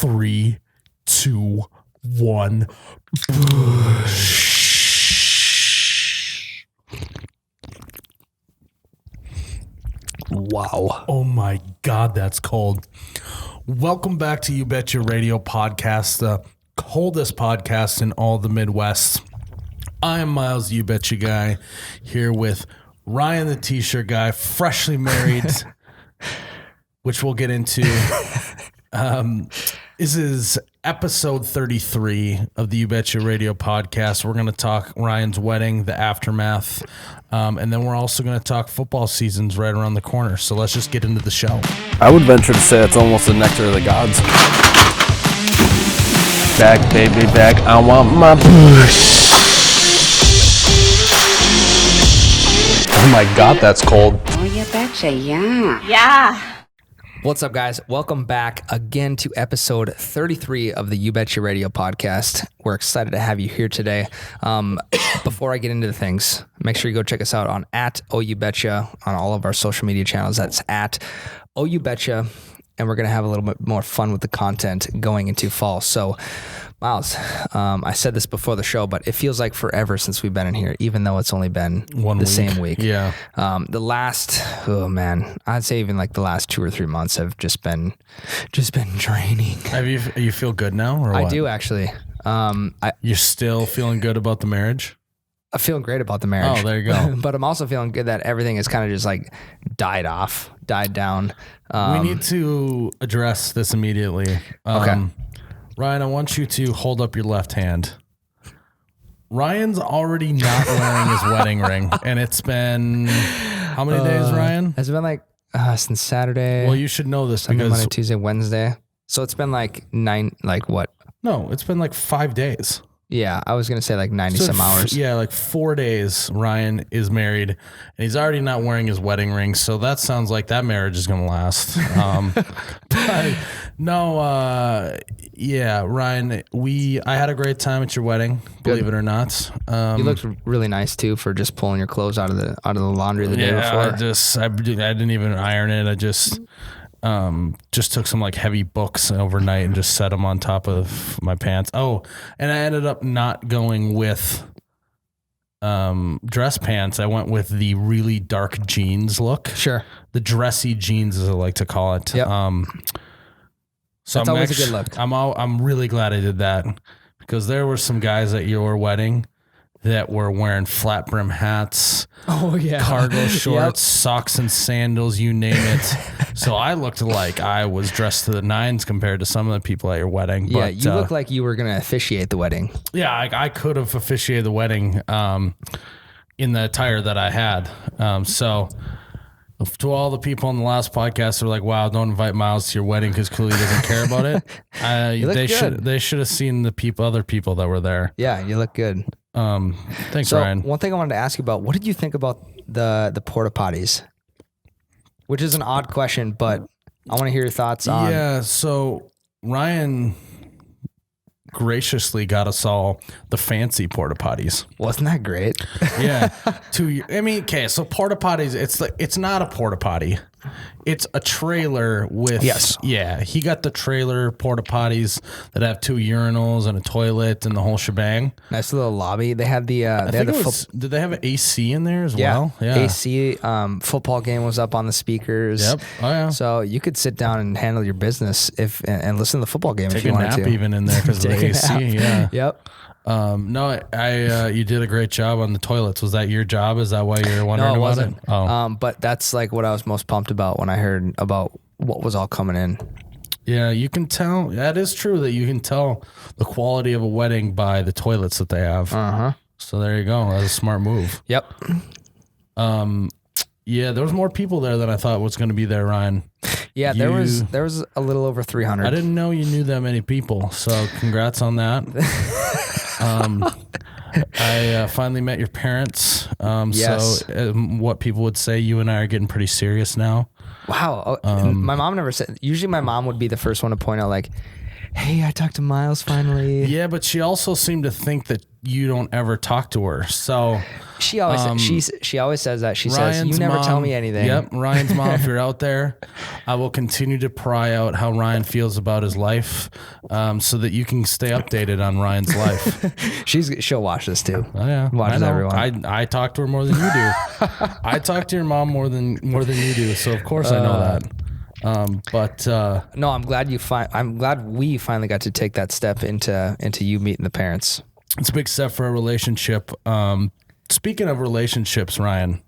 3, 2, 1. Wow. Oh my God, that's cold. Welcome back to You Betcha Radio Podcast, the coldest podcast in all the Midwest. I am Miles, You Betcha guy, here with Ryan, the T-shirt guy, freshly married, which we'll get into. This is episode 33 of the You Betcha Radio Podcast. We're going to talk Ryan's wedding, the aftermath, and then we're also going to talk football season's right around the corner. So let's just get into the show. I would venture to say it's almost the nectar of the gods. Back, baby, back. I want my push. Oh my God, that's cold. Oh, you betcha, yeah. Yeah. What's up, guys? Welcome back again to episode 33 of the You Betcha Radio Podcast. We're excited to have you here today. Before I get into things, make sure you go check us out on @OUBetcha on all of our social media channels. That's @OUBetcha. And we're going to have a little bit more fun with the content going into fall. So, Miles, I said this before the show, but it feels like forever since we've been in here, even though it's only been same week. Yeah. The last, I'd say even like the last 2 or 3 months have just been draining. You feel good now? Or I what? do actually. You're still feeling good about the marriage? I'm feeling great about the marriage. Oh, there you go. But I'm also feeling good that everything is kind of just like died down. We need to address this immediately. Okay. Ryan, I want you to hold up your left hand. Ryan's already not wearing his wedding ring, and it's been how many days, Ryan? It's been like since Saturday. Well, you should know this Sunday, because Monday, Tuesday, Wednesday. So it's been like No, it's been like 5 days. Yeah, I was gonna say like 90 some hours. Yeah, like 4 days. Ryan is married, and he's already not wearing his wedding ring. So that sounds like that marriage is gonna last. But no, yeah, Ryan, I had a great time at your wedding. Believe it or not. You looked really nice too for just pulling your clothes out of the laundry the day before. I didn't even iron it. I just took some like heavy books overnight and just set them on top of my pants. Oh, and I ended up not going with dress pants. I went with the really dark jeans look. Sure. The dressy jeans, as I like to call it. Yep. So That's always a good look. I'm really glad I did that because there were some guys at your wedding that were wearing flat brim hats, cargo shorts, socks and sandals, you name it. So I looked like I was dressed to the nines compared to some of the people at your wedding. Yeah, but, you look like you were going to officiate the wedding. Yeah, I could have officiated the wedding in the attire that I had. So to all the people on the last podcast who are like, wow, don't invite Miles to your wedding because clearly he doesn't care about it. They should have seen the other people that were there. Yeah, you look good. Thanks, so Ryan. One thing I wanted to ask you about, what did you think about the porta potties? Which is an odd question, but I want to hear your thoughts on. Yeah, so Ryan graciously got us all the fancy porta potties. Wasn't that great? Yeah. Okay, so porta potties, it's not a porta potty. It's a trailer with he got the trailer porta potties that have 2 urinals and a toilet and the whole shebang. Nice little lobby. They had the did they have an AC in there as well? Yeah. AC football game was up on the speakers. Yep. Oh yeah. So you could sit down and handle your business and listen to the football game if you wanted to. Take a nap even in there because of the AC. Yeah. Yep. No, you did a great job on the toilets. Was that your job? Is that why you're wondering No, it about wasn't. it? Oh. But that's like what I was most pumped about when I heard about what was all coming in. Yeah, you can tell. That is true that you can tell the quality of a wedding by the toilets that they have. So there you go. That's a smart move. Yep. Yeah, there was more people there than I thought was going to be there, Ryan. Yeah, there was a little over 300. I didn't know you knew that many people, so congrats on that. I finally met your parents. Yes. So what people would say, you and I are getting pretty serious now. Wow. My mom never said. Usually my mom would be the first one to point out like, hey, I talked to Miles finally. Yeah, but she also seemed to think that you don't ever talk to her. So She always she always says that. She says, "You never tell me anything." Yep, Ryan's mom, if you're out there, I will continue to pry out how Ryan feels about his life, so that you can stay updated on Ryan's life. She'll watch this too. Oh, yeah, Watches I know. everyone. I talk to her more than you do. I talk to your mom more than you do. So of course I know that. No, I'm glad we finally got to take that step into you meeting the parents. It's a big step for a relationship. Speaking of relationships, Ryan,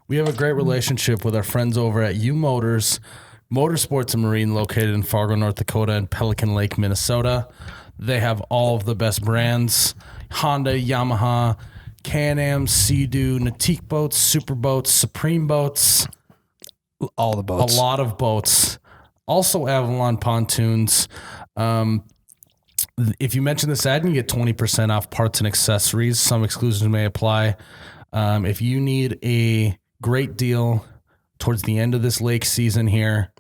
we have a great relationship with our friends over at U Motors, Motorsports and Marine, located in Fargo, North Dakota, and Pelican Lake, Minnesota. They have all of the best brands: Honda, Yamaha, Can-Am, Sea-Doo, Nautique boats, Super boats, Supreme boats. All the boats. A lot of boats. Also Avalon pontoons. If you mention this ad, you get 20% off parts and accessories. Some exclusions may apply. If you need a great deal towards the end of this lake season here,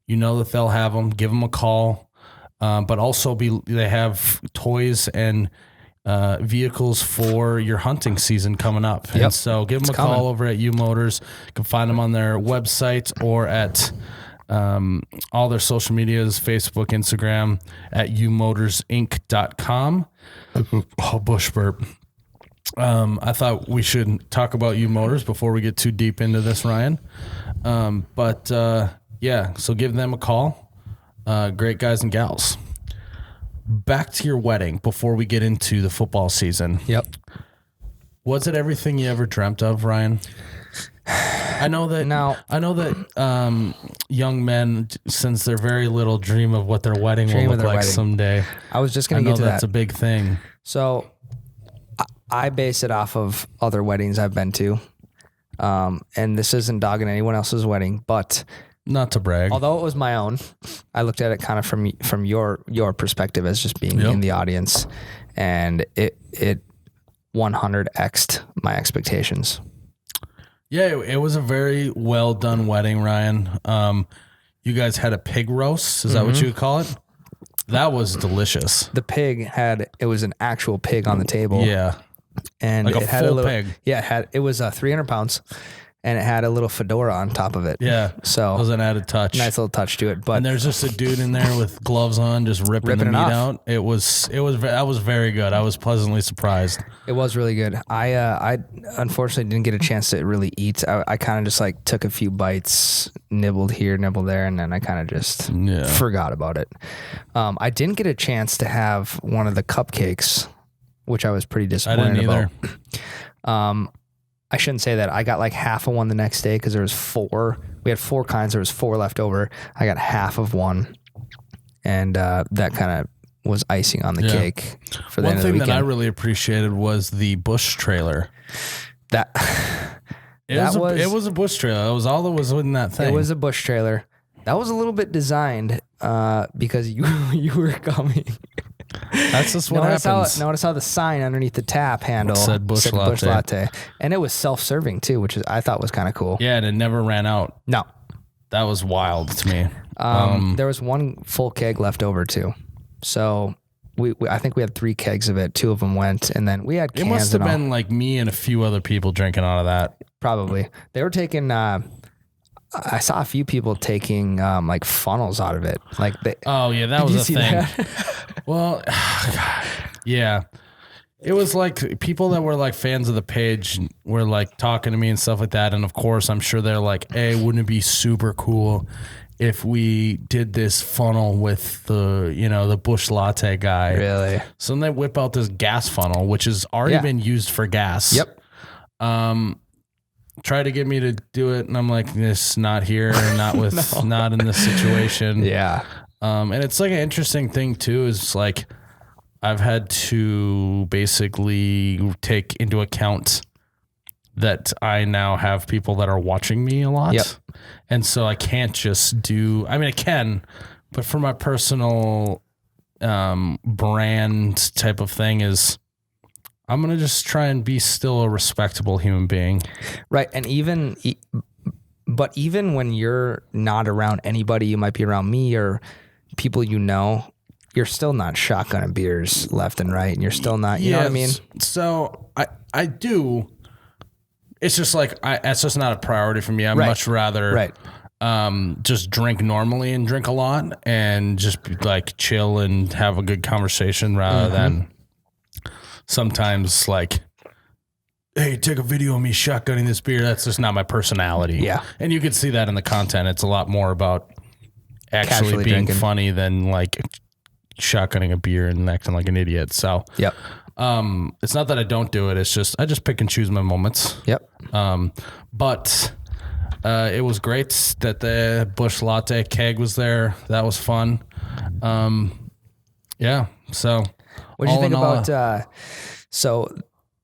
you know that they'll have them. Give them a call. But also they have toys and vehicles for your hunting season coming up. Yep. And so give them a call over at U Motors. You can find them on their website or at all their social medias, Facebook, Instagram, at umotorsinc.com. Oh, bush burp. I thought we should talk about U Motors before we get too deep into this, Ryan. Yeah, so give them a call. Great guys and gals. Back to your wedding before we get into the football season. Yep. Was it everything you ever dreamt of, Ryan? I know that young men, since they're very little, dream of what their wedding will look like someday. I was just going to get to that's that. a big thing. So I base it off of other weddings I've been to. And this isn't dogging anyone else's wedding, but not to brag, although it was my own, I looked at it kind of from your perspective as just being in the audience, and it 100x'd my expectations. Yeah, it was a very well done wedding, Ryan. You guys had a pig roast. Is that what you would call it? That was delicious. The pig it was an actual pig on the table. Yeah. And like it had full a little pig. Yeah, it was 300 pounds, and it had a little fedora on top of it. Yeah. So it was an added touch. Nice little touch to it. But and there's just a dude in there with gloves on, just ripping the meat out. That was very good. I was pleasantly surprised. It was really good. I unfortunately didn't get a chance to really eat. I kind of just like took a few bites, nibbled here, nibbled there, and then I kind of just forgot about it. I didn't get a chance to have one of the cupcakes, which I was pretty disappointed about. I shouldn't say that. I got like half of one the next day because there was 4. We had 4 kinds. There was 4 left over. I got half of one, and that kind of was icing on the cake for the end of the weekend. One thing that I really appreciated was the bush trailer. It was a bush trailer. That was all that was in that thing. It was a bush trailer. That was a little bit designed because you were coming. That's just what happens. Notice how the sign underneath the tap handle said Bush Latte. And it was self-serving too, which I thought was kind of cool. Yeah, and it never ran out. No. That was wild to me. There was one full keg left over too. So I think we had 3 kegs of it. 2 of them went, and then we had cans. It must have been like me and a few other people drinking out of that. Probably. They were taking I saw a few people taking like funnels out of it. That was a thing. Well, yeah, it was like people that were like fans of the page were like talking to me and stuff like that. And of course, I'm sure they're like, "Hey, wouldn't it be super cool if we did this funnel with the Bush Latte guy?" Really? So then they whip out this gas funnel, which has already been used for gas. Yep. Try to get me to do it, and I'm like, this not here, not with, not in this situation. Yeah. And it's like an interesting thing too, is like, I've had to basically take into account that I now have people that are watching me a lot. Yep. And so I can't just I can, but for my personal brand type of thing is, I'm going to just try and be still a respectable human being. Right. And even when you're not around anybody, you might be around me or people, you're still not shotgunning beers left and right, and you're still not, you know what I mean? So I do. It's just like it's just not a priority for me. I'd much rather just drink normally and drink a lot and just like chill and have a good conversation rather than sometimes like, hey, take a video of me shotgunning this beer. That's just not my personality. Yeah. And you can see that in the content. It's a lot more about actually Casually being drinking. funny than like shotgunning a beer and acting like an idiot. So Yep. it's not that I don't do it. It's just, I just pick and choose my moments. Yep. But it was great that the Busch Latte keg was there. That was fun. Yeah. So What do you all think in all, about, so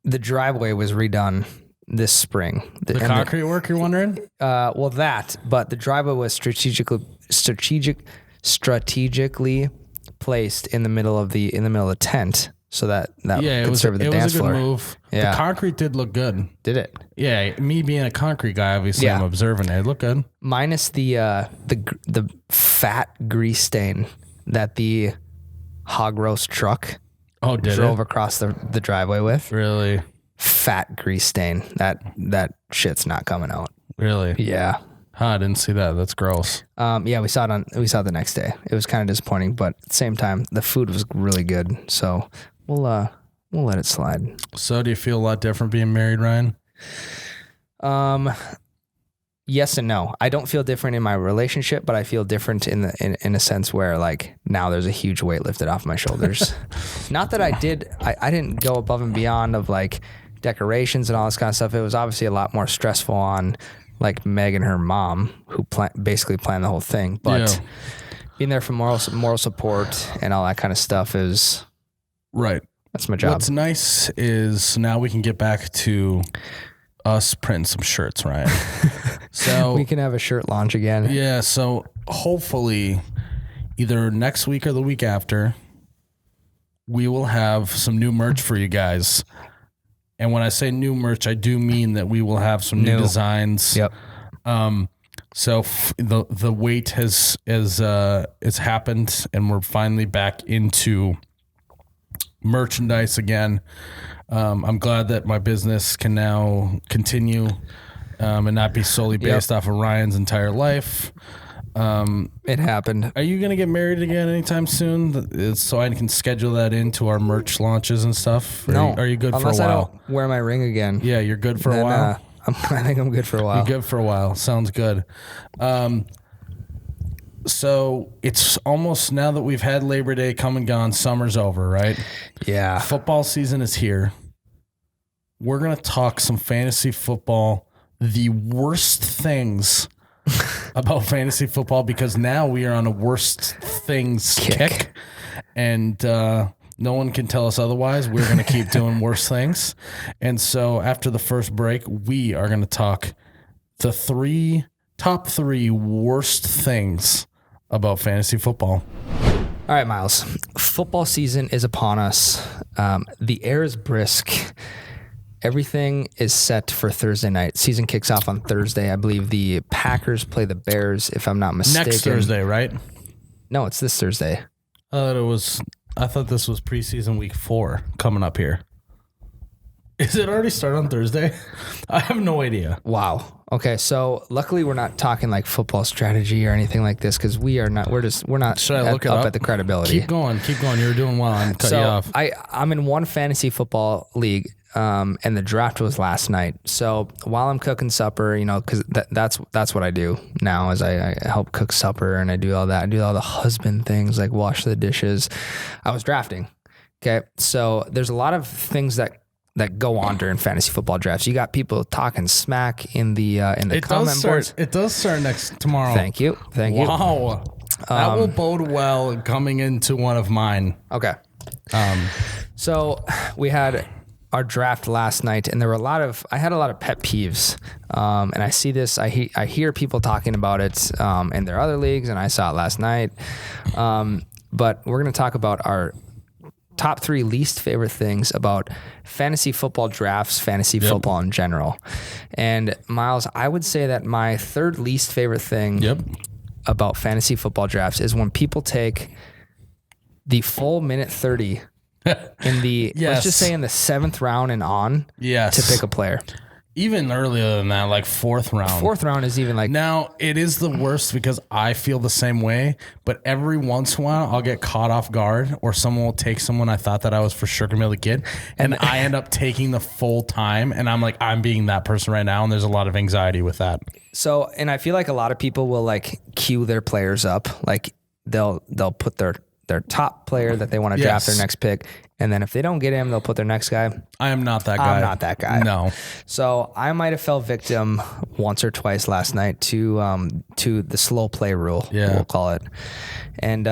the driveway was redone this spring. the concrete work, you're wondering? Well, but the driveway was strategically placed in the middle of the tent, so that Yeah, it could was, serve as the it was dance a good floor. move. Yeah. The concrete did look good. Did it? Yeah, me being a concrete guy, obviously Yeah. I'm observing it. It looked good. Minus the fat grease stain that the hog roast truck Oh, did drove it? across the driveway with. Really? Fat grease stain. That shit's not coming out. Really? Yeah. Huh, I didn't see that. That's gross. Yeah, we saw it the next day. It was kind of disappointing, but at the same time, the food was really good. So we'll let it slide. So do you feel a lot different being married, Ryan? Yes and no. I don't feel different in my relationship, but I feel different in a sense where like now there's a huge weight lifted off my shoulders. Not that I didn't go above and beyond of like decorations and all this kind of stuff. It was obviously a lot more stressful on like Meg and her mom, who basically planned the whole thing. But being there for moral support and all that kind of stuff is Right. that's my job. What's nice is now we can get back to us printing some shirts, Ryan. So we can have a shirt launch again. yeah, so hopefully either next week or the week after, we will have some new merch for you guys. And when I say new merch, I do mean that we will have some new designs. Yep. So the wait has happened, and we're finally back into merchandise again. I'm glad that my business can now continue and not be solely based off of Ryan's entire life. It happened. Are you going to get married again anytime soon? So I can schedule that into our merch launches and stuff? No. Are you good for a Unless I while? don't wear my ring again. Yeah, you're good for a Then, while? I think I'm good for a while. You're good for a while. Sounds good. So it's almost, now that we've had Labor Day come and gone, summer's over, right? Yeah. Football season is here. We're going to talk some fantasy football, the worst things about fantasy football, because now we are on a worst things kick. And no one can tell us otherwise. We're going to keep doing worse things. And so after the first break, we are going to talk the top three worst things about fantasy football. All right, Miles. Football season is upon us. The air is brisk. Everything is set for Thursday night. Season kicks off on Thursday. I believe the Packers play the Bears, if I'm not mistaken. Next Thursday, right? No, it's this Thursday. I thought this was preseason week 4 coming up here. Is it already start on Thursday? I have no idea. Wow. Okay, so luckily we're not talking like football strategy or anything like this, because we're not Should I look it up at the credibility. Keep going. You were doing well. I'm cutting you off. I'm in one fantasy football league, and the draft was last night. So while I'm cooking supper, because that's what I do now, is I help cook supper and I do all that. I do all the husband things like wash the dishes. I was drafting. Okay, so there's a lot of things that go on during fantasy football drafts. You got people talking smack in the comment boards. It does start tomorrow. Thank you. Wow. That will bode well coming into one of mine. Okay. So we had our draft last night, and there were I had a lot of pet peeves. And I see this, I hear people talking about it in their other leagues, and I saw it last night. But we're going to talk about our top 3 least favorite things about fantasy football drafts, fantasy football in general. And Miles, I would say that my 3rd least favorite thing about fantasy football drafts is when people take the full minute 30 in the, let's just say in the 7th round and on Yes. to pick a player. Even earlier than that, like 4th round. 4th round is even like, Now, it is the worst because I feel the same way, but every once in a while, I'll get caught off guard or someone will take someone I thought that I was for sure going to be able to get, and I end up taking the full time, and I'm like, I'm being that person right now, and there's a lot of anxiety with that. so, and I feel like a lot of people will like queue their players up. Like they'll put their top player that they want to draft their next pick. And then if they don't get him, they'll put their next guy. I am not that guy. I'm not that guy. No. So I might have fell victim once or twice last night to the slow play rule. Yeah. We'll call it. And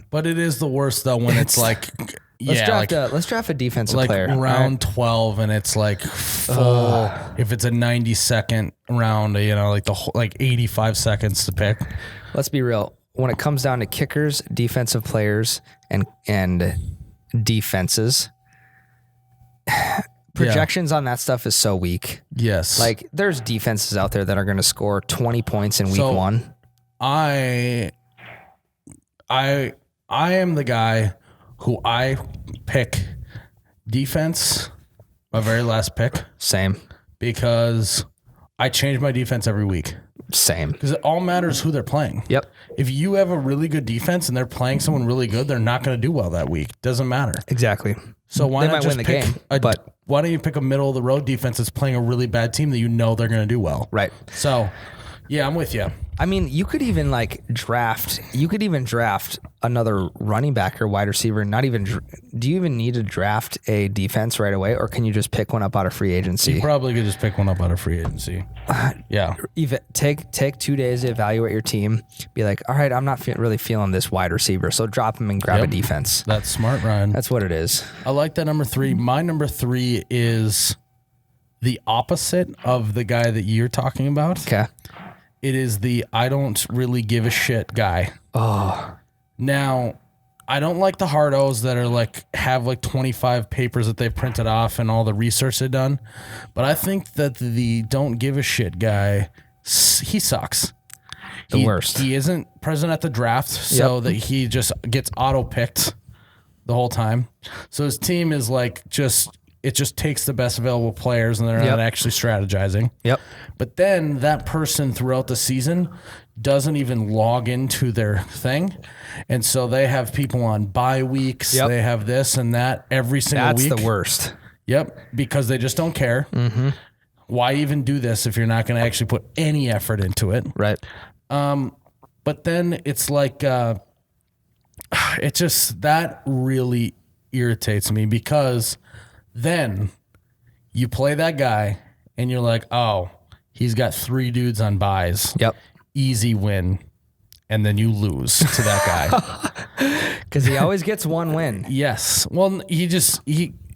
But it is the worst, though, when it's like, let's draft a defensive like player. round 12 and it's like full, if it's a 90-second round, you know, like the whole, like 85 seconds to pick. Let's be real. When it comes down to kickers, defensive players, and defenses, projections on that stuff is so weak. Yes. Like there's defenses out there that are going to score 20 points in week So, 1. I am the guy who I pick defense, my very last pick, Same. because I change my defense every week. Same. Because it all matters who they're playing. Yep. If you have a really good defense and they're playing someone really good, they're not going to do well that week. Doesn't matter. Exactly. So why They not might just win the pick game, but why don't you pick a middle of the road defense that's playing a really bad team that you know they're going to do well? right. So, yeah, I'm with you. I mean, you could even draft another running back or wide receiver. Do you even need to draft a defense right away, or can you just pick one up out of free agency? You probably could just pick one up out of free agency. Yeah. Even take 2 days to evaluate your team. Be like, all right, I'm not really feeling this wide receiver, so drop him and grab a defense. That's smart, Ryan. That's what it is. I like that number 3. My number 3 is the opposite of the guy that you're talking about. Okay. It is the I don't really give a shit guy. Oh, Now, I don't like the hardos that are like have like 25 papers that they've printed off and all the research they've done. But I think that the don't give a shit guy, he sucks. The worst. He isn't present at the draft, so that he just gets auto picked the whole time. So his team is like it just takes the best available players and they're not actually strategizing. Yep. But then that person throughout the season doesn't even log into their thing. And so they have people on bye weeks. Yep. They have this and that every single week. That's the worst. Yep. Because they just don't care. Mm-hmm. Why even do this if you're not going to actually put any effort into it? Right. But then it's like, it just, that really irritates me because then you play that guy and you're like, oh, he's got 3 dudes on buys. Yep. Easy win. And then you lose to that guy. Because he always gets one win. Yes. Well, he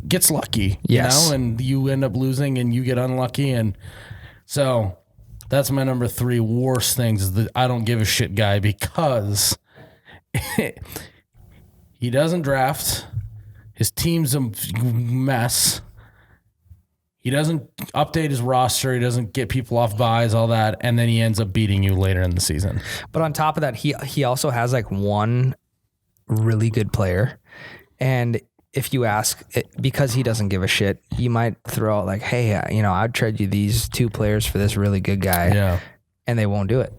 gets lucky, Yes. you know, and you end up losing and you get unlucky. And so that's my number 3 worst things is the I don't give a shit guy because he doesn't draft. His team's a mess. He doesn't update his roster. He doesn't get people off buys, all that. And then he ends up beating you later in the season. But on top of that, he also has like one really good player. And if you ask, because he doesn't give a shit, you might throw out like, hey, I'd trade you these 2 players for this really good guy. Yeah. And they won't do it.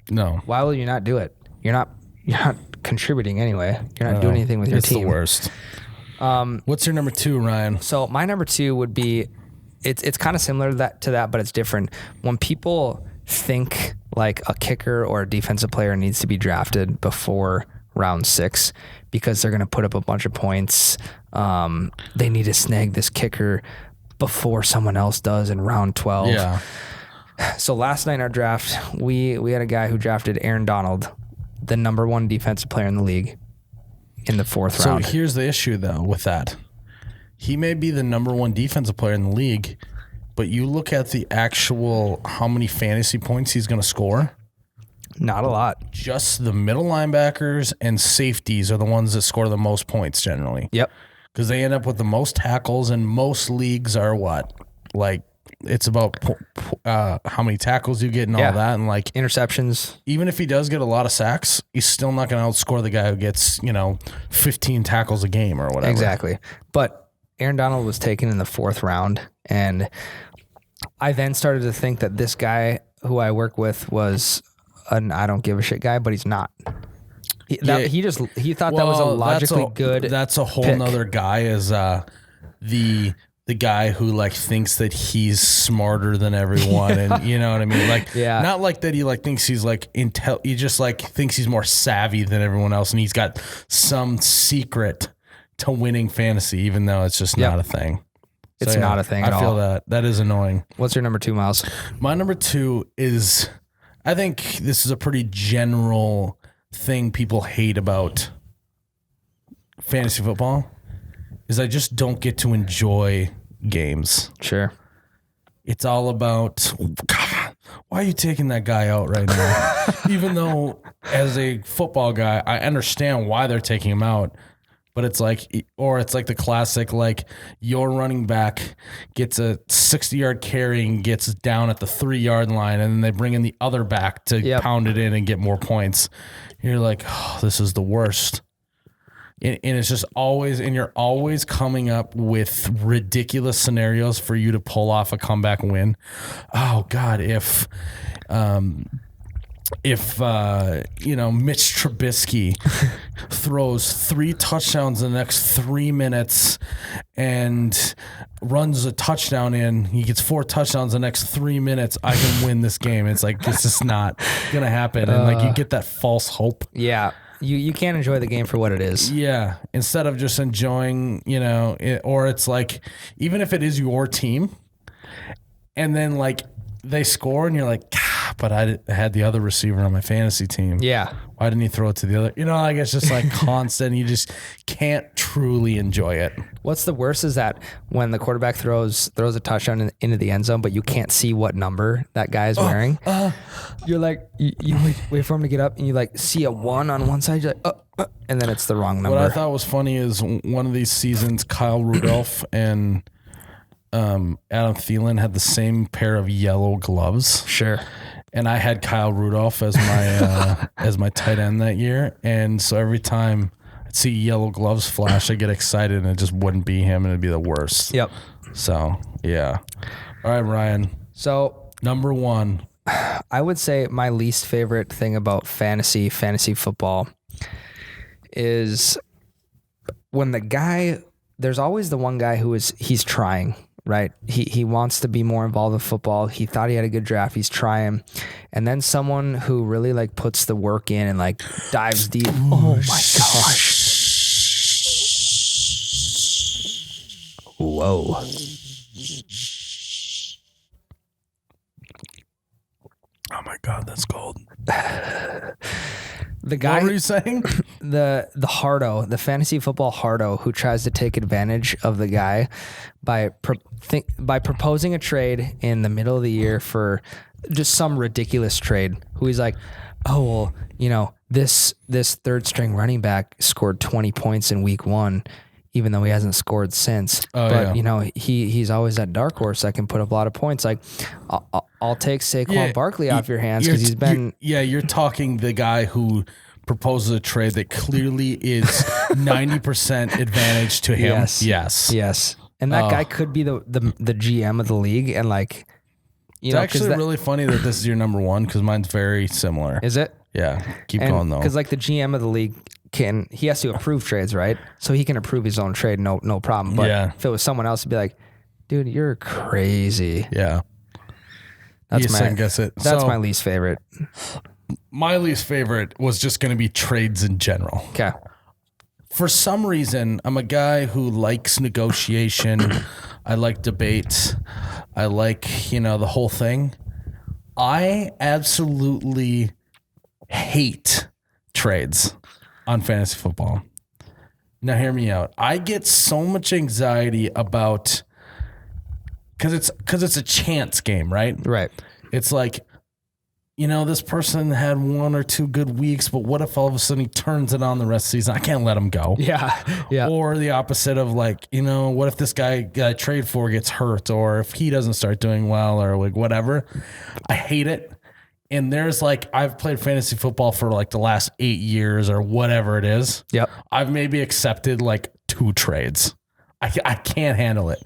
No. Why will you not do it? You're not contributing anyway. You're not doing anything with your team. It's the worst. What's your number 2, Ryan? So my number 2 would be, it's kind of similar to that, but it's different. When people think like a kicker or a defensive player needs to be drafted before round 6 because they're going to put up a bunch of points, they need to snag this kicker before someone else does in round 12. Yeah. So last night in our draft, we had a guy who drafted Aaron Donald, the number 1 defensive player in the league, in the 4th round. So here's the issue, though, with that. He may be the number 1 defensive player in the league, but you look at the actual how many fantasy points he's going to score. Not a lot. Just the middle linebackers and safeties are the ones that score the most points generally. Yep. Because they end up with the most tackles, and most leagues are what? Like it's about how many tackles you get and Yeah. all that. And like, Interceptions. even if he does get a lot of sacks, he's still not going to outscore the guy who gets, 15 tackles a game or whatever. Exactly. But Aaron Donald was taken in the 4th round. And I then started to think that this guy who I work with was an I don't give a shit guy, but he's not. He thought that was a logically good. That's a whole pick. nother guy is the guy who like thinks that he's smarter than everyone, and you know what I mean. Like, Yeah. not like that he like thinks he's like he just like thinks he's more savvy than everyone else, and he's got some secret to winning fantasy, even though it's just Yep. not a thing. It's not a thing at I feel all. that is annoying. What's your number 2, Miles? My number 2 is, I think this is a pretty general thing people hate about fantasy football, is I just don't get to enjoy games. Sure. It's all about, God, why are you taking that guy out right now? Even though as a football guy, I understand why they're taking him out. But it's like, or it's like the classic, like your running back gets a 60-yard carry and gets down at the 3-yard line, and then they bring in the other back to Yep. pound it in and get more points. You're like, oh, this is the worst. And it's just always, and you're always coming up with ridiculous scenarios for you to pull off a comeback win. Oh God, if Mitch Trubisky throws 3 touchdowns in the next 3 minutes and runs a touchdown in, he gets 4 touchdowns in the next 3 minutes, I can win this game. It's like, this is not gonna happen. And like, you get that false hope. Yeah. You can't enjoy the game for what it is. Yeah. Instead of just enjoying, or it's like, even if it is your team and then like they score and you're like, God, but I had the other receiver on my fantasy team. Yeah. Why didn't he throw it to the other? Like it's just like constant. You just can't truly enjoy it. What's the worst is that when the quarterback throws a touchdown into the end zone, but you can't see what number that guy is wearing. You're like, you wait for him to get up and you like see a 1 on one side. You're like, and then it's the wrong number. What I thought was funny is one of these seasons, Kyle Rudolph and Adam Thielen had the same pair of yellow gloves. Sure. And I had Kyle Rudolph as my as my tight end that year. And so every time I'd see yellow gloves flash, I get excited, and it just wouldn't be him, and it'd be the worst. Yep. So, yeah. All right, Ryan. So Number 1. I would say my least favorite thing about fantasy football is when there's always the one guy he's trying, right? He wants to be more involved in football. He thought he had a good draft. He's trying. And then someone who really like puts the work in and like dives deep. Oh my gosh. Whoa. Oh my God, that's cold. The guy, What were you saying? the hardo, the fantasy football hardo who tries to take advantage of the guy by proposing a trade in the middle of the year for just some ridiculous trade. Who he's like, oh well, this 3rd string running back scored 20 points in week 1, even though he hasn't scored since. But he's always that dark horse that can put up a lot of points. Like I'll take Saquon Barkley off your hands because he's been. You're talking the guy who proposes a trade that clearly is 90% advantage to him. Yes. And that guy could be the GM of the league, and like, It's actually really funny that this is your number 1 because mine's very similar. Is it? Yeah. Keep going though. Because like the GM of the league he has to approve trades, right? So he can approve his own trade, no problem. But if it was someone else, it'd be like, dude, you're crazy. Yeah. That's That's my least favorite. My least favorite was just going to be trades in general. Okay. For some reason, I'm a guy who likes negotiation. I like debate. I like, the whole thing. I absolutely hate trades on fantasy football. Now, hear me out. I get so much anxiety about, because it's a chance game, right? Right. It's like, this person had 1 or 2 good weeks, but what if all of a sudden he turns it on the rest of the season? I can't let him go. Yeah. Or the opposite of like, what if this guy I trade for gets hurt, or if he doesn't start doing well, or like whatever. I hate it. And there's like, I've played fantasy football for like the last 8 years or whatever it is. Yep. I've maybe accepted like 2 trades. I can't handle it.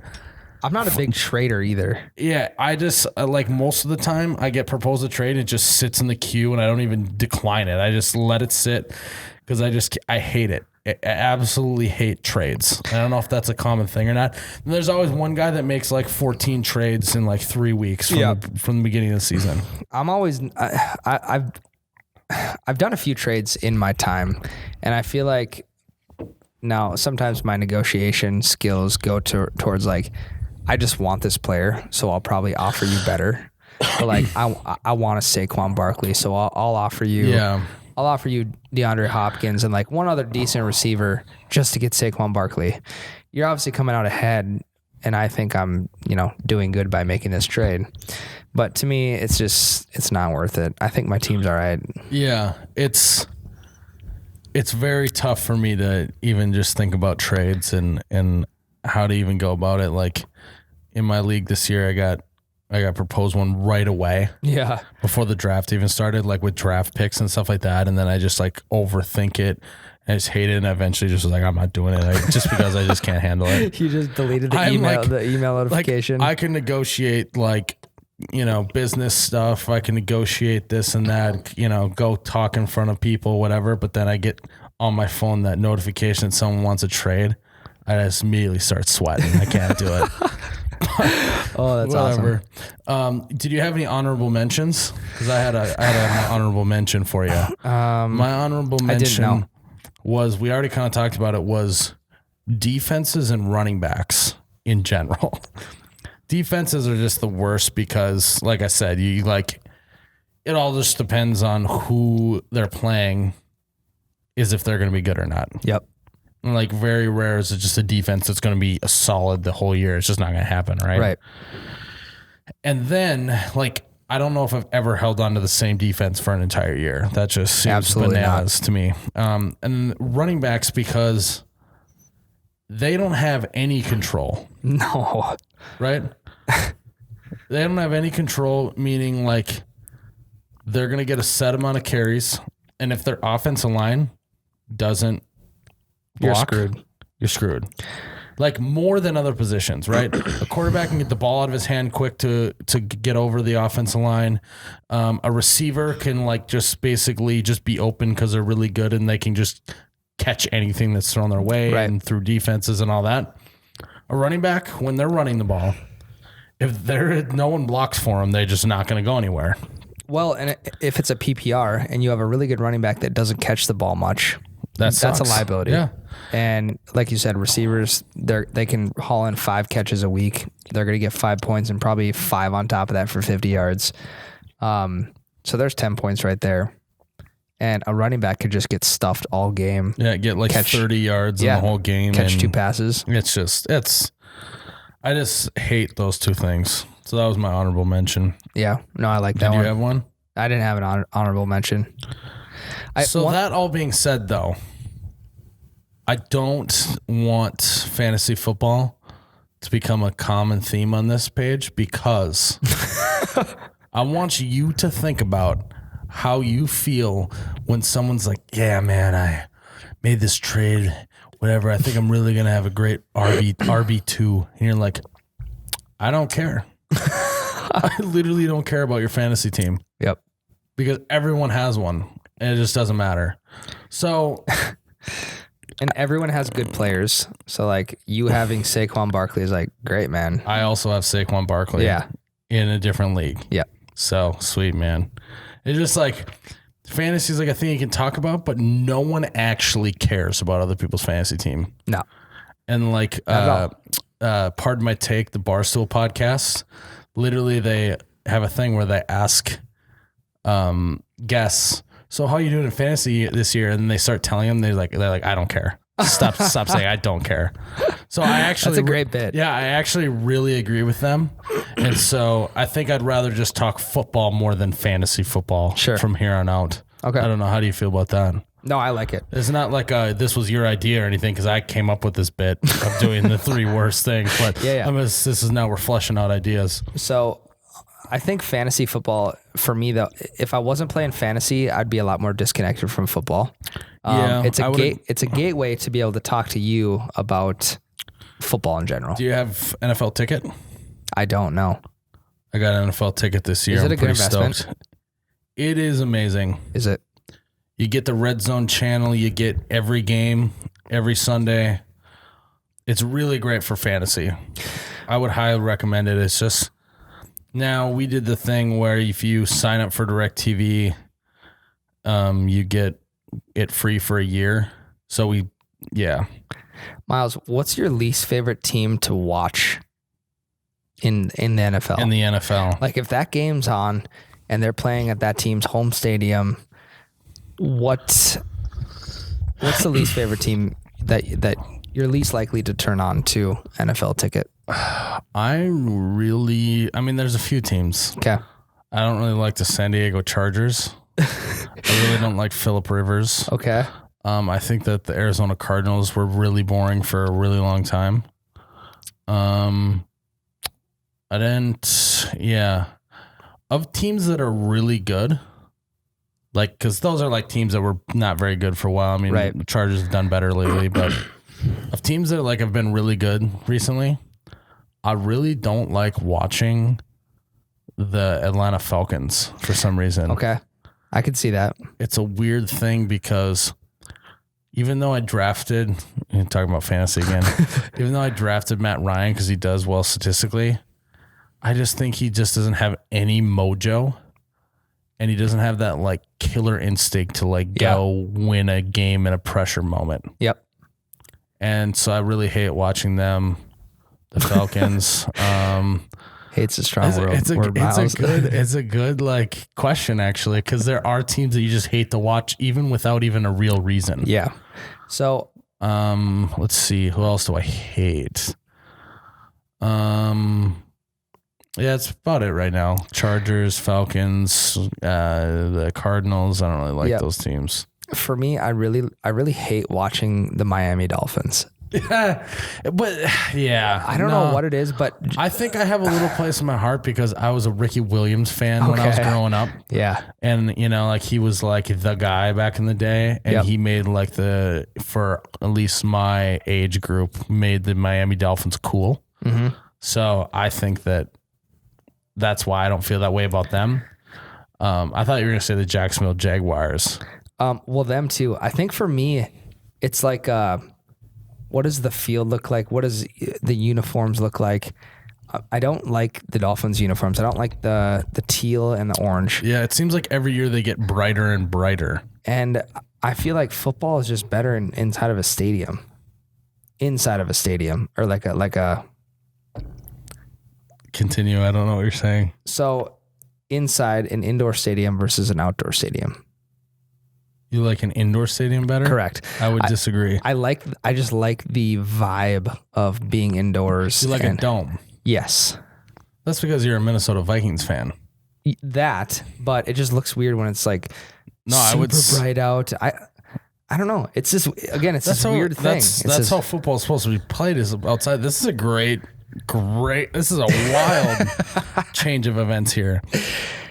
I'm not a big trader either. Yeah, I just like most of the time I get proposed a trade, it just sits in the queue and I don't even decline it. I just let it sit because I hate it. I absolutely hate trades. I don't know if that's a common thing or not. And there's always one guy that makes like 14 trades in like 3 weeks from the beginning of the season. I've done a few trades in my time, and I feel like now sometimes my negotiation skills go towards like, I just want this player, so I'll probably offer you better. But like, I want a Saquon Barkley, so I'll offer you. Yeah. I'll offer you DeAndre Hopkins and like one other decent receiver just to get Saquon Barkley. You're obviously coming out ahead, and I think I'm, doing good by making this trade. But to me, it's not worth it. I think my team's all right. Yeah, it's very tough for me to even just think about trades and how to even go about it. Like in my league this year, I got proposed one right away. Yeah. Before the draft even started, like with draft picks and stuff like that. And then I just like overthink it. I just hate it. And I eventually just was like, I'm not doing it just because I just can't handle it. You just deleted the email notification. Like, I can negotiate like, business stuff. I can negotiate this and that, go talk in front of people, whatever. But then I get on my phone that notification that someone wants a trade. I just immediately start sweating. I can't do it. Oh, that's whatever. Awesome. Did you have any honorable mentions? Because I had an honorable mention for you. My honorable mention was, we already kind of talked about it, was defenses and running backs in general. Defenses are just the worst because, like I said, it all just depends on who they're playing, is if they're going to be good or not. Yep. Like very rare is it just a defense that's going to be a solid the whole year. It's just not going to happen, right? Right. And then, like, I don't know if I've ever held on to the same defense for an entire year. That just seems absolutely bananas not to me. And running backs, because they don't have any control. No. Right? They don't have any control, meaning like they're going to get a set amount of carries. And if their offensive line doesn't block, you're screwed. Like more than other positions, right? A quarterback can get the ball out of his hand quick to get over the offensive line. A receiver can like just basically just be open because they're really good and they can just catch anything that's thrown their way and through defenses and all that. A running back, when they're running the ball, if no one blocks for them, they're just not going to go anywhere. Well, and if it's a PPR and you have a really good running back that doesn't catch the ball much, that's a liability. Yeah. And like you said, receivers, they can haul in 5 catches a week. They're going to get 5 points and probably 5 on top of that for 50 yards. So there's 10 points right there. And a running back could just get stuffed all game. Yeah, get like 30 yards in the whole game. Catch 2 passes. I just hate those 2 things. So that was my honorable mention. Yeah. No, I like that one. Did you have one? I didn't have an honorable mention. That all being said, though, I don't want fantasy football to become a common theme on this page because I want you to think about how you feel when someone's like, yeah, man, I made this trade, whatever. I think I'm really going to have a great RB2. And you're like, I don't care. I literally don't care about your fantasy team. Yep. Because everyone has one and it just doesn't matter. So... And everyone has good players. So, like, you having Saquon Barkley is, like, great, man. I also have Saquon Barkley. Yeah. In a different league. Yeah. So, sweet, man. It's just, like, fantasy is, like, a thing you can talk about, but no one actually cares about other people's fantasy team. No. And, like, pardon my take, the Barstool podcast, literally they have a thing where they ask guests, so how are you doing in fantasy this year? And they start telling them, they're like, I don't care. Stop saying I don't care. So I actually That's a great bit. Yeah, I actually really agree with them. And so I think I'd rather just talk football more than fantasy football Sure. from here on out. Okay. I don't know. How do you feel about that? No, I like it. It's not like this was your idea or anything because I came up with this bit of doing the 3 worst things. But Yeah. this is now we're fleshing out ideas. So I think fantasy football, for me, though, if I wasn't playing fantasy, I'd be a lot more disconnected from football. Yeah, it's I a would've- it's a gateway to be able to talk to you about football in general. Do you have NFL ticket? I don't know. I got an NFL ticket this year. Is it I'm a good pretty investment? stoked. It is amazing. Is it? You get the Red Zone channel. You get every game every Sunday. It's really great for fantasy. I would highly recommend it. It's just now we did the thing where if you sign up for DirecTV, you get it free for a year. So Miles, what's your least favorite team to watch in the NFL? in the NFL. Like if that game's on and they're playing at that team's home stadium, what's the least favorite team that you're least likely to turn on to NFL ticket? I mean, there's a few teams. Okay. I don't really like the San Diego Chargers. I really don't like Phillip Rivers. Okay. I think that the Arizona Cardinals were really boring for a really long time. Of teams that are really good, like, because those are like teams that were not very good for a while. I mean, Right. the Chargers have done better lately, but of teams that like have been really good recently, I really don't like watching the Atlanta Falcons for some reason. Okay. I could see that. It's a weird thing because even though I drafted, talking about fantasy again, even though I drafted Matt Ryan because he does well statistically, I just think he just doesn't have any mojo, and he doesn't have that like killer instinct to like go win a game in a pressure moment. Yep. And so I really hate watching them, the Falcons. Hate's a strong word. It's Miles. a good like question actually, because there are teams that you just hate to watch even without even a real reason. Yeah. So Let's see, who else do I hate? Yeah, it's about it right now. Chargers, Falcons, the Cardinals. I don't really like those teams. for me, I really hate watching the Miami Dolphins. But yeah, I don't know what it is, but I think I have a little place in my heart because I was a Ricky Williams fan when I was Okay. growing up. yeah, And, you know, like he was like the guy back in the day. And Yep. he made like for at least my age group, made the Miami Dolphins cool. mm-hmm. So I think that's why I don't feel that way about them. I thought you were going to say the Jacksonville Jaguars. Well, them too. I think for me, it's like, what does the field look like? What does the uniforms look like? I don't like the Dolphins uniforms. I don't like the teal and the orange. Yeah, it seems like every year they get brighter and brighter. And I feel like football is just better inside of a stadium. Inside of a stadium, or like a. Continue. I don't know what you're saying. So inside an indoor stadium versus an outdoor stadium. You like an indoor stadium better? Correct. I would disagree. I just like the vibe of being indoors. You like a dome. Yes. That's because you're a Minnesota Vikings fan. That, but it just looks weird when it's like No, I would bright out. I don't know. It's just, again, it's this weird thing. That's how football is supposed to be played, is outside. This is a great, this is a wild change of events here.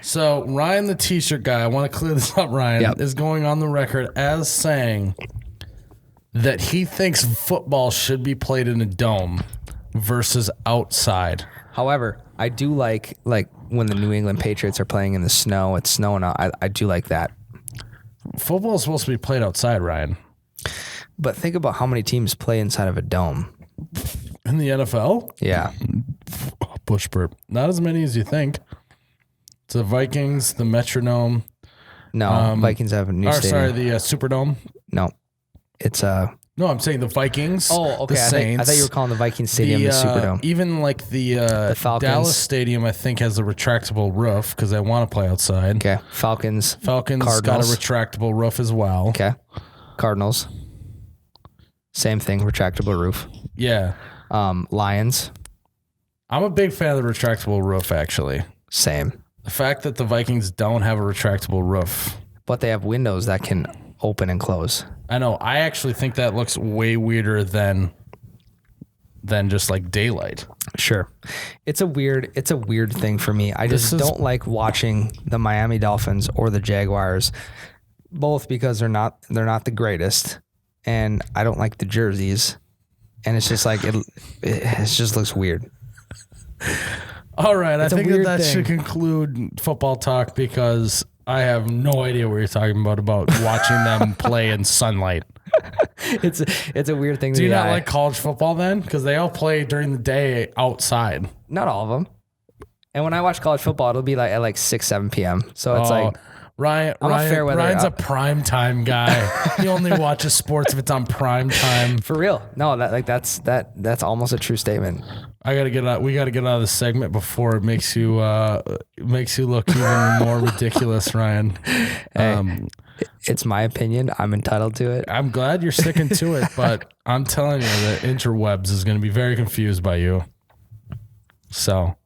So Ryan, the t-shirt guy, I want to clear this up, Ryan, Yep. is going on the record as saying that he thinks football should be played in a dome versus outside. However, I do like when the New England Patriots are playing in the snow, it's snowing out. I do like that. Football is supposed to be played outside, Ryan. But think about how many teams play inside of a dome. In the NFL? Yeah. Bush burp. Not as many as you think. It's the Vikings, the Metrodome. No, Vikings have a new stadium. Sorry, the Superdome. No, it's No, I'm saying the Vikings. Oh, okay. The Saints. I thought you were calling the Vikings stadium the Superdome. Even like the Falcons. Dallas Stadium, I think, has a retractable roof because they want to play outside. Okay. Falcons Falcons got a Cardinals. retractable roof as well. Okay. Cardinals. Same thing, retractable roof. Yeah. Lions, I'm a big fan of the retractable roof, actually. same. The fact that the Vikings don't have a retractable roof. But they have windows that can open and close. I know. I actually think that looks way weirder than just like daylight. Sure. It's a weird thing for me. I just don't like watching the Miami Dolphins or the Jaguars, both because they're not the greatest, and I don't like the jerseys. And it's just like it just looks weird. All right, I think weird that thing. should conclude football talk because I have no idea what you're talking about watching them play in sunlight. It's a weird thing. Do you not like college football then? Because they all play during the day outside. Not all of them. And when I watch college football, it'll be like at like 6, 7 p.m. So it's like Ryan's Fairweather a prime time guy. He only watches sports if it's on prime time. for real. No, that's almost a true statement. We got to get out of this segment before it makes you look even more ridiculous, Ryan. It's my opinion. I'm entitled to it. I'm glad you're sticking to it, but I'm telling you the interwebs is going to be very confused by you. So, all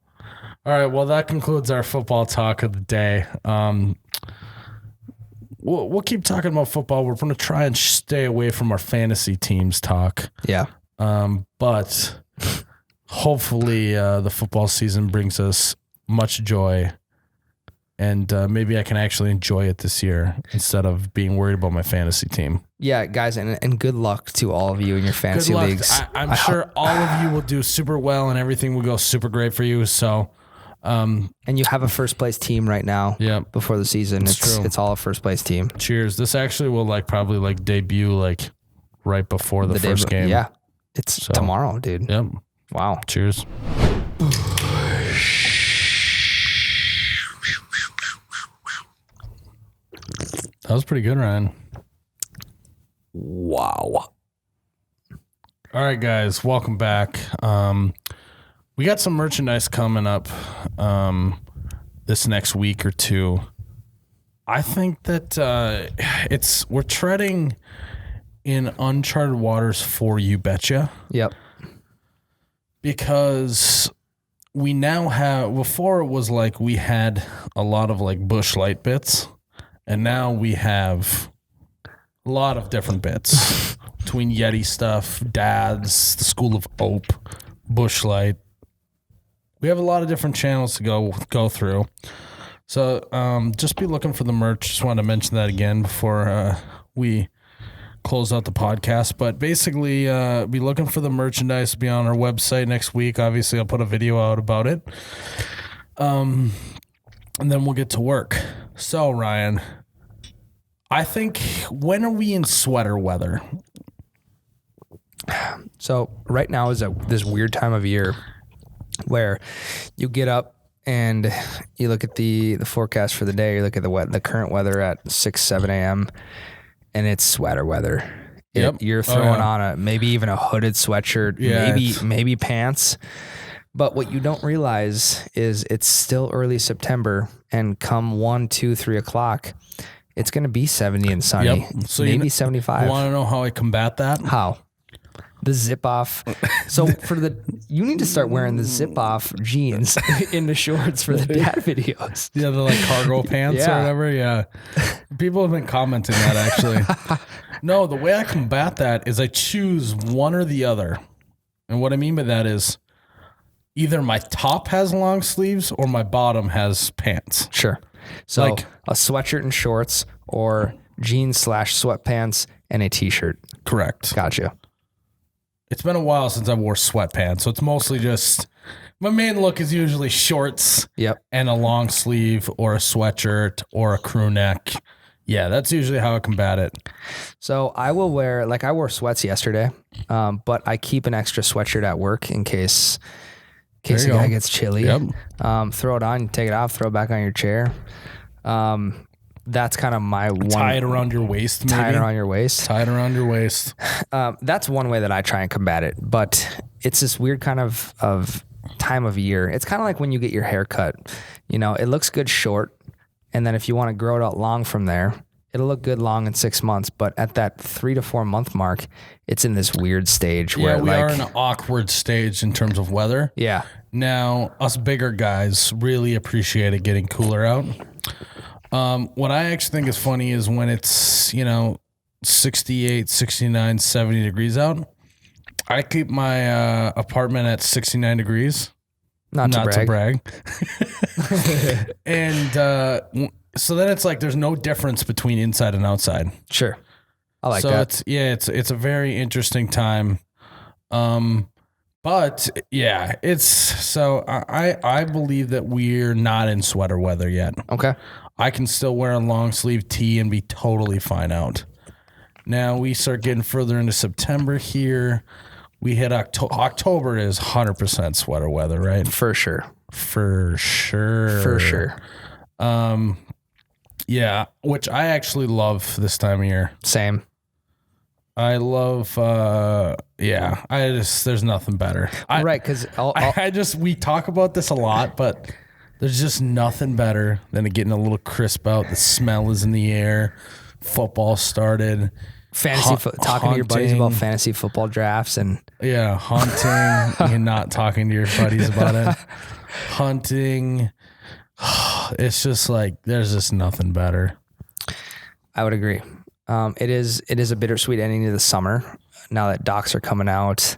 right. Well, that concludes our football talk of the day. We'll keep talking about football. We're going to try and stay away from our fantasy teams talk. Yeah. But hopefully the football season brings us much joy. And maybe I can actually enjoy it this year instead of being worried about my fantasy team. Yeah, guys, and good luck to all of you in your fantasy Good luck. leagues. I'm sure all of you will do super well and everything will go super great for you. So, and you have a first place team right now. Yeah. Before the season, true. it's all a first place team. cheers. This actually will probably debut right before the first game. Yeah, it's tomorrow, dude. Yep. Wow. Cheers. That was pretty good, Ryan. Wow. All right, guys, welcome back. We got some merchandise coming up this next week or two. I think that we're treading in uncharted waters for You Betcha. Yep. Because we now have, before it was we had a lot of Busch Light bits, and now we have a lot of different bits between Yeti stuff, Dad's, the School of Ope, Busch Light. We have a lot of different channels to go through. So just be looking for the merch. Just wanted to mention that again before we close out the podcast. But basically, be looking for the merchandise. Be on our website next week. Obviously, I'll put a video out about it. And then we'll get to work. So, Ryan, I think, when are we in sweater weather? So right now is this weird time of year where you get up and you look at the forecast for the day. You look at the current weather at 6, 7 a.m. and it's sweater weather. Yep. You're throwing on maybe even a hooded sweatshirt, maybe pants. But what you don't realize is it's still early September, and come 1, 2, 3 o'clock, it's going to be 70 and sunny. Yep. So maybe 75. You want to know how I combat that? How? The zip off. So you need to start wearing the zip off jeans in the shorts for the dad videos. Yeah, the cargo pants or whatever. Yeah. People have been commenting that actually. No, the way I combat that is I choose one or the other. And what I mean by that is either my top has long sleeves or my bottom has pants. Sure. So a sweatshirt and shorts, or jeans / sweatpants and a t-shirt. Correct. Gotcha. It's been a while since I wore sweatpants, so it's mostly just my main look is usually shorts. Yep. And a long sleeve or a sweatshirt or a crew neck. Yeah, that's usually how I combat it. So I will wear, I wore sweats yesterday, but I keep an extra sweatshirt at work in case the guy gets chilly. Yep. Throw it on, take it off, throw it back on your chair. That's kind of my one. Tie it around your waist, maybe. Tie it around your waist. Tie it around your waist. That's one way that I try and combat it, but it's this weird kind of time of year. It's kind of like when you get your hair cut. It looks good short, and then if you want to grow it out long from there, it'll look good long in 6 months, but at that 3 to 4 month mark, it's in this weird stage Yeah, where we like, are in an awkward stage in terms of weather. yeah, Now, us bigger guys really appreciate it getting cooler out. What I actually think is funny is when it's, 68, 69, 70 degrees out. I keep my apartment at 69 degrees. not to brag. And so then it's like there's no difference between inside and outside. Sure. I like so that. it's a very interesting time. But yeah, I believe that we're not in sweater weather yet. Okay. I can still wear a long sleeve tee and be totally fine out. Now we start getting further into September here. We hit October is 100% sweater weather, right? For sure. For sure. For sure. Yeah, which I actually love this time of year. Same. I love, there's nothing better. Right. Cause we talk about this a lot, but there's just nothing better than getting a little crisp out. The smell is in the air. Football started. talking to your buddies about fantasy football drafts and hunting and not talking to your buddies about it. Hunting. It's just like, there's just nothing better. I would agree. It is a bittersweet ending to the summer. Now that docks are coming out,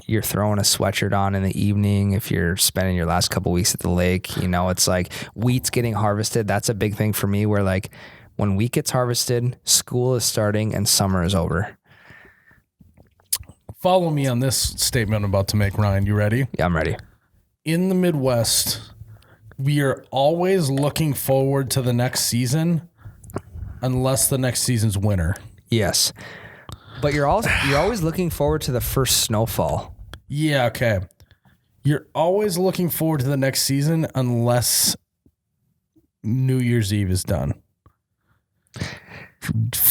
you're throwing a sweatshirt on in the evening. If you're spending your last couple weeks at the lake, it's like wheat's getting harvested. That's a big thing for me where like when wheat gets harvested, school is starting and summer is over. Follow me on this statement I'm about to make, Ryan. You ready? Yeah, I'm ready. In the Midwest, we are always looking forward to the next season unless the next season's winter. Yes. But you're always looking forward to the first snowfall. Yeah, okay. You're always looking forward to the next season unless New Year's Eve is done.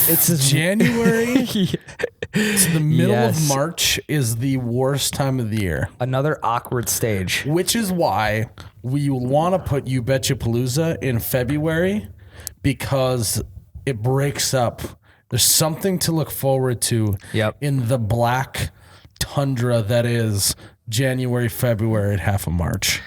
It's January to the middle of March is the worst time of the year. Another awkward stage. Which is why we want to put You Betcha Palooza in February because it breaks up. There's something to look forward to in the black tundra that is January, February, and half of March.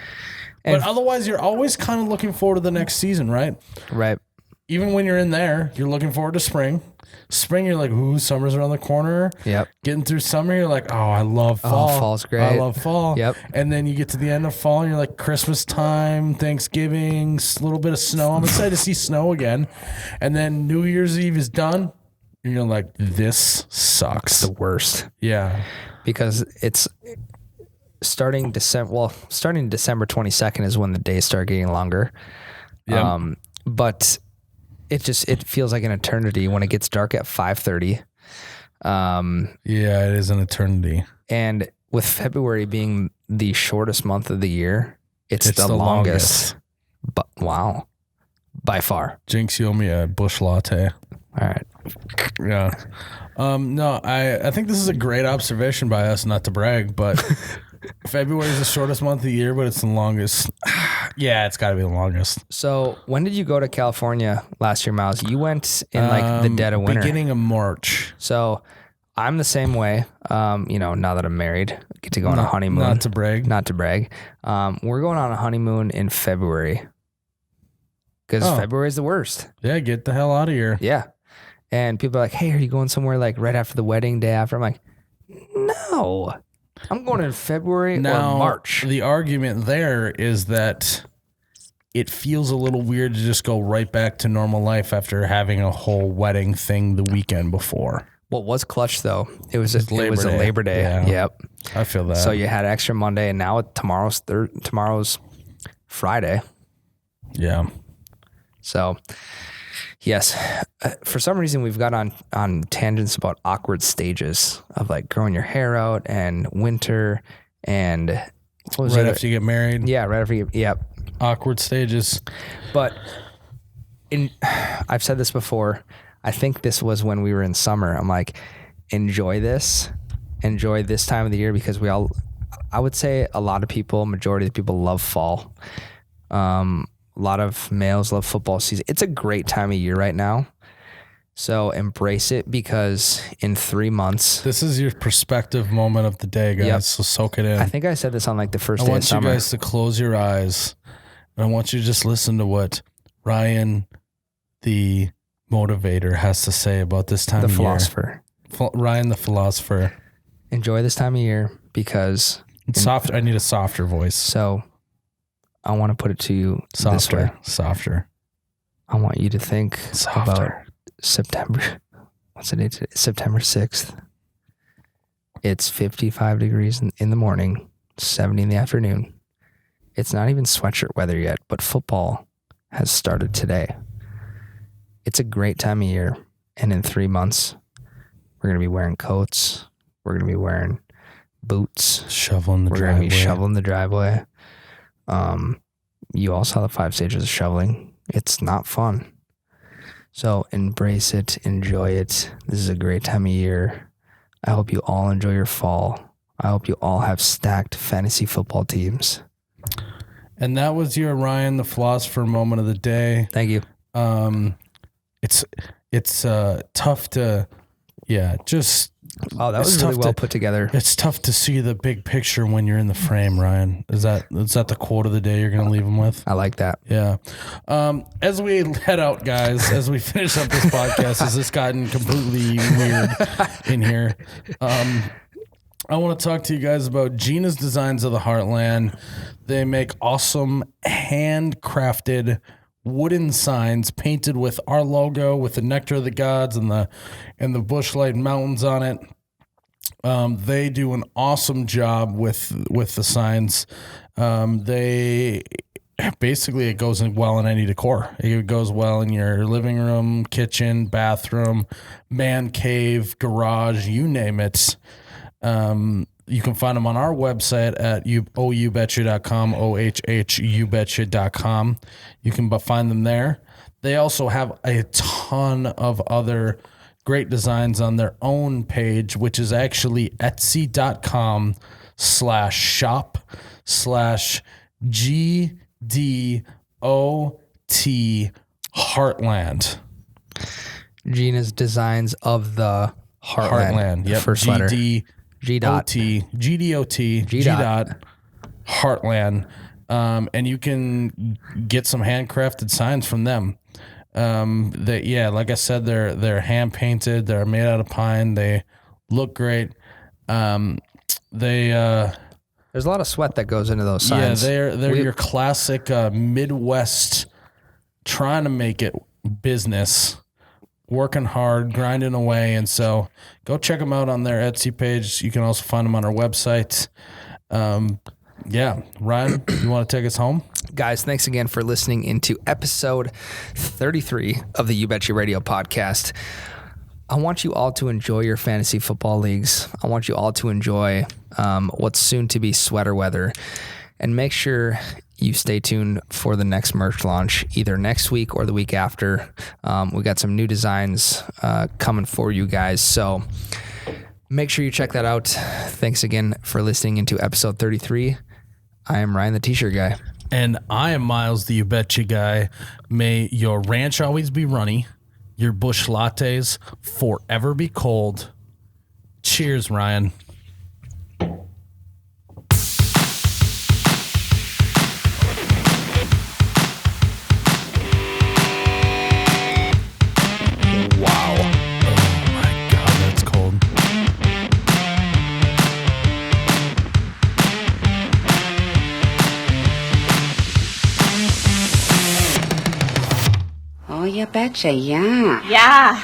But otherwise, you're always kind of looking forward to the next season, right? Right. Even when you're in there, you're looking forward to spring. Spring, you're like, ooh, summer's around the corner. Yep. Getting through summer, you're like, oh, I love fall. Oh, fall's great. I love fall. Yep. And then you get to the end of fall, and you're like, Christmas time, Thanksgiving, a little bit of snow. I'm excited to see snow again. And then New Year's Eve is done, and you're like, this sucks. The worst. Yeah. Because it's starting December 22nd is when the days start getting longer. Yeah. But it feels like an eternity when it gets dark at 5:30. Yeah, it is an eternity. And with February being the shortest month of the year, it's the longest. But wow, by far. Jinx, you owe me a bush latte. All right. Yeah. No, I think this is a great observation by us, not to brag, but February is the shortest month of the year, but it's the longest. Yeah, it's got to be the longest. So when did you go to California last year, Miles? You went in like the dead of winter. Beginning of March. So I'm the same way. Now that I'm married, I get to go on a honeymoon. Not to brag. Not to brag. We're going on a honeymoon in February because February is the worst. Yeah, get the hell out of here. Yeah. And people are like, hey, are you going somewhere like right after the wedding, day after? I'm like, no. I'm going in February or March. The argument there is that it feels a little weird to just go right back to normal life after having a whole wedding thing the weekend before. What was clutch though? It was a Labor Day. Yeah. Yep. I feel that. So you had extra Monday, and now tomorrow's Friday. Yeah. So yes, for some reason we've got on tangents about awkward stages of like growing your hair out and winter and what was right after you get married. Yeah, right after you. Yep. Awkward stages. But I've said this before. I think this was when we were in summer. I'm like, enjoy this time of the year because I would say a lot of people, majority of the people love fall. A lot of males love football season. It's a great time of year right now. So embrace it, because in 3 months, This is your perspective moment of the day, guys. Yep. So soak it in. I think I said this on like the first I day of want you summer. guys to close your eyes, and I want you to just listen to what Ryan, the motivator, has to say about this time The of philosopher. year. Ryan, the philosopher. Enjoy this time of year, because Soft. I need a softer voice. so I want to put it to you this way. Softer. I want you to think about Softer. September. What's the date today? September 6th. It's 55 degrees in the morning, 70 in the afternoon. It's not even sweatshirt weather yet, but football has started today. It's a great time of year. And in 3 months, we're going to be wearing coats. We're going to be wearing boots. Shoveling the We're driveway. going to be shoveling the driveway. You all saw the 5 stages of shoveling. It's not fun. So embrace it, enjoy it. This is a great time of year. I hope you all enjoy your fall. I hope you all have stacked fantasy football teams. And that was your Ryan, the philosopher moment of the day. Thank you. It's tough to, just. Oh, that was It's really tough well to- put together. It's tough to see the big picture when you're in the frame, Ryan. Is that the quote of the day you're going to leave them with? I like that. Yeah. As we head out, guys, as we finish up this podcast, as this gotten completely weird in here, I want to talk to you guys about Gina's Designs of the Heartland. They make awesome handcrafted wooden signs painted with our logo, with the Nectar of the Gods and the Bushlight Mountains on it. They do an awesome job with the signs. They basically, it goes in well in any decor. It goes well in your living room, kitchen, bathroom, man cave, garage, you name it. You can find them on our website at oubetcha.com, ohhubetcha.com. You can find them there. They also have a ton of other great designs on their own page, which is actually etsy.com/shop/GDOT Heartland. Gina's Designs of the Heartland. Yep. First letter. G dot. GDOT Heartland. And you can get some handcrafted signs from them. Like I said, they're hand painted. They're made out of pine. They look great. There's a lot of sweat that goes into those signs. Yeah, they're your classic Midwest trying to make it business, working hard, grinding away. And so go check them out on their Etsy page. You can also find them on our website. Ryan, you want to take us home? Guys, thanks again for listening into episode 33 of the You Betcha Radio podcast. I want you all to enjoy your fantasy football leagues. I want you all to enjoy what's soon to be sweater weather. And make sure you stay tuned for the next merch launch, either next week or the week after. We got some new designs coming for you guys. So make sure you check that out. Thanks again for listening into episode 33. I am Ryan, the T-shirt guy. And I am Miles, the You Betcha guy. May your ranch always be runny, your bush lattes forever be cold. Cheers, Ryan. Wow. Oh my God, that's cold. Oh, you betcha, yeah. Yeah.